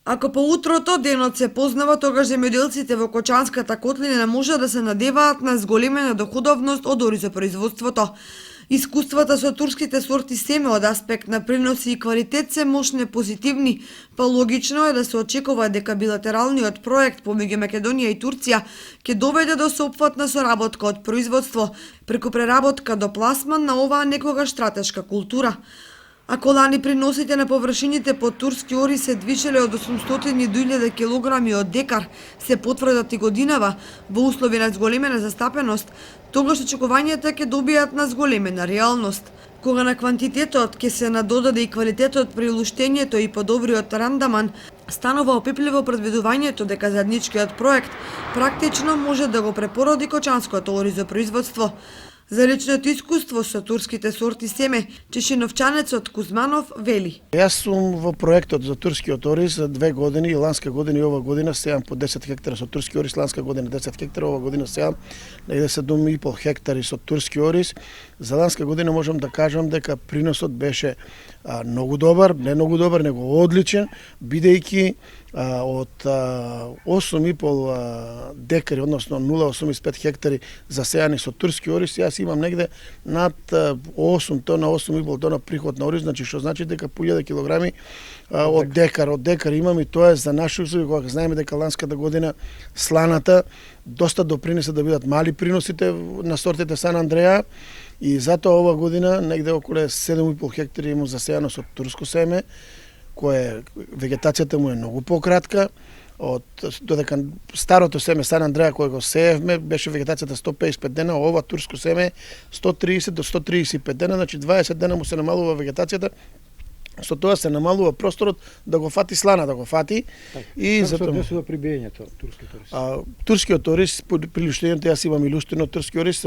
Ако по утрото денот се познава, тогаш земјоделците во Кочанската котлина може да се надеваат на зголемена доходовност од оризопроизводството. Искуствата со турските сорти семе од аспект на приноси и квалитет се мощно позитивни, па логично е да се очекува дека билатералниот проект помеѓу Македонија и Турција ќе доведе до соопфатна соработка од производство преку преработка до пласман на оваа некогаш стратешка култура. Ако лани приносите на површините по турски ориз се движеле од 800 до 1000 килограми од декар, се потврдат и годинава во услови на зголемена застапеност, тогаш очекувањата ќе добијат на зголемена реалност. Кога на квантитетот ќе се надодаде и квалитетот при луштењето и подобриот рандаман, станува опипливо предвидувањето дека заедничкиот проект практично може да го препороди кочанското оризопроизводство. За личното искуство со турските сорти семе, чешиновчанецот Кузманов вели. Јас сум во проектот за турскиот ориз за 2 години, и ланска година и ова година сеам по 10 хектара со турски ориз, ланска година 10 хектара, ова година сеам негде 7,5 хектари со турски ориз. За ланска година можам да кажам дека приносот беше многу добар, не многу добар, него одличен, бидејќи од 8,5 декари, односно 0,85 хектари засејани со турски ориз, јас имам негде над 8 тона, 8,5 тона приход на ориз, значи што значи дека по 1000 килограми од декар имам, и тоа е за наши услови, кога знаеме дека ланската година сланата доста допринесе да бидат мали приносите на сортите Сан Андреа, и затоа ова година негде околу 7,5 хектари имам засејано со турско семе, кое вегетацијата му е многу пократка, додека старото семе Сан Андреа кое го сеевме беше вегетацијата 155 дена, ова турско семе 130 до 135 дена, значи 20 дена му се намалува вегетацијата. Со тоа се намалува просторот да го фати слана, да го фати. И затоа како се однесува прибиењето турскиот ориз? Турскиот ориз при луштењето, јас имам илуштено турски ориз,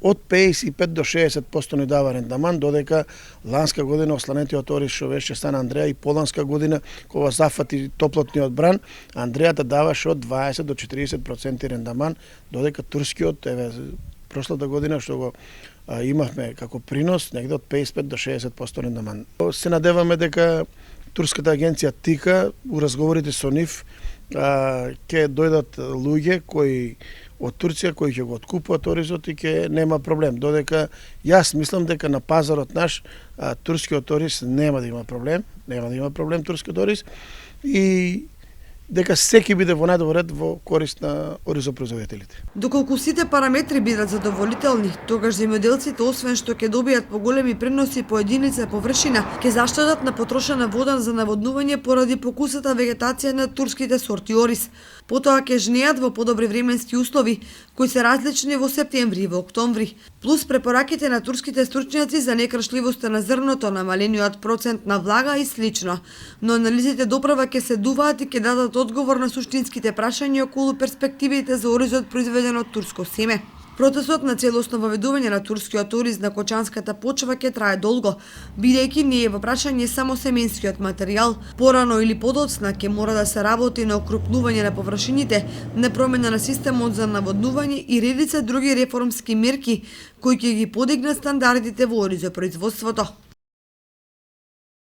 од 55 до 60% ни дава рендаман, додека ланска година осланетиот ориз што беше Сан Андреа и поланска година кога зафати топлотниот бран, Андреата даваше од 20 до 40% рендаман, додека турскиот прошлата година што го имавме како принос негде од 55 до 60% рендаман. Се надеваме дека турската агенција ТИКА у разговорите со нив ќе дојдат луѓе кои од Турција кои ќе го откупуваат оризот и ќе нема проблем. Додека јас мислам дека на пазарот наш турскиот ориз нема да има проблем турскиот ориз, и дека секи биде во најдобар ред во корист на оризопроизводителите. Доколку сите параметри бидат задоволителни, тогаш земјоделците освен што ќе добијат поголеми приноси по единица површина, ќе заштедат на потрошена вода за наводнување поради покусата вегетација на турските сорти ориз. Потоа ќе жнеат во подобри временски услови, кои се различни во септември и во октомври. Плюс препораките на турските стручњаци за некршливоста на зрното, намалениот процент на влага и слично. Но анализите доправа ќе се дуваат и ќе дадат одговор на суштинските прашања околу перспективите за оризот произведен од турско семе. Процесот на целосно воведување на турскиот ориз на кочанската почва ќе трае долго, бидејќи не е во прашање само семенскиот материјал. Порано или подоцна ќе мора да се работи на окрупнување на површините, на промена на системот за наводнување и редица други реформски мерки кои ќе ги подигнат стандардите во оризопроизводството.